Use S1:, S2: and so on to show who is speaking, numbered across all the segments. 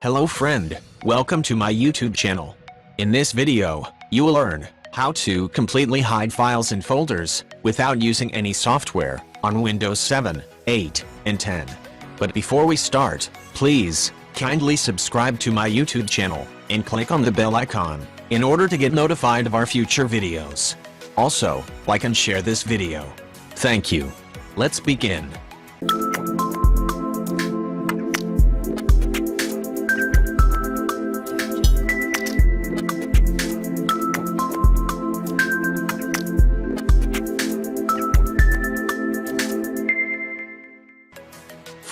S1: Hello friend, welcome to my YouTube channel. In this video, you will learn how to completely hide files and folders without using any software on Windows 7, 8, and 10. But before we start, please kindly subscribe to my YouTube channel and click on the bell icon in order to get notified of our future videos. Also, like and share this video. Thank you. Let's begin.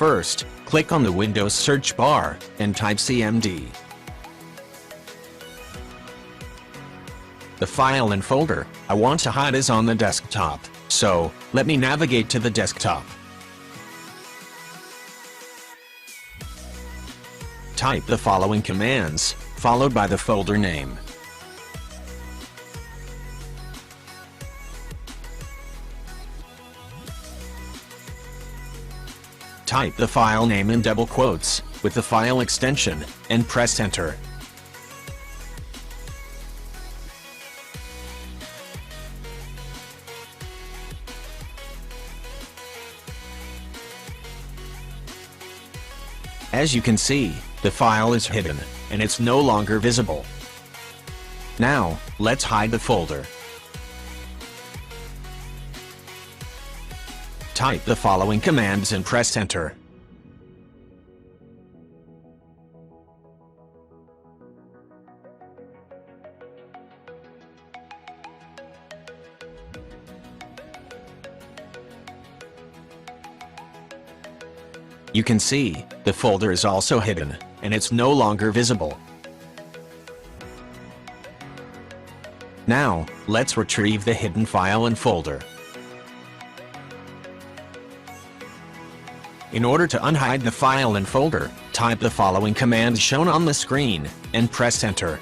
S1: First, click on the Windows search bar and type CMD. The file and folder I want to hide is on the desktop, so let me navigate to the desktop. Type the following commands, followed by the folder name. Type the file name in double quotes with the file extension and press enter. As you can see, the file is hidden and it's no longer visible. Now, let's hide the folder. Type the following commands and press enter. You can see, the folder is also hidden, and it's no longer visible. Now, let's retrieve the hidden file and folder. In order to unhide the file and folder, type the following commands shown on the screen, and press enter.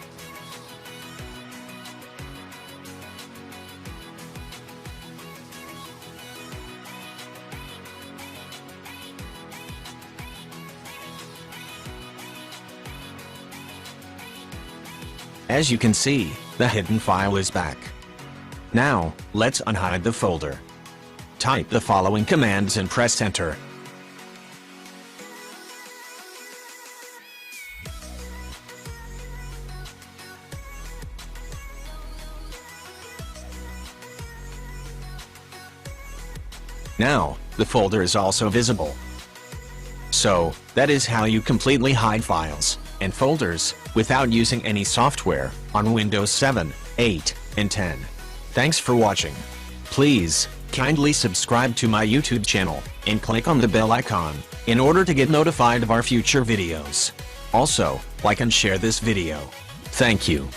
S1: As you can see, the hidden file is back. Now, let's unhide the folder. Type the following commands and press enter. Now, the folder is also visible. So, that is how you completely hide files and folders without using any software on Windows 7, 8, and 10. Thanks for watching. Please, kindly subscribe to my YouTube channel and click on the bell icon in order to get notified of our future videos. Also, like and share this video. Thank you.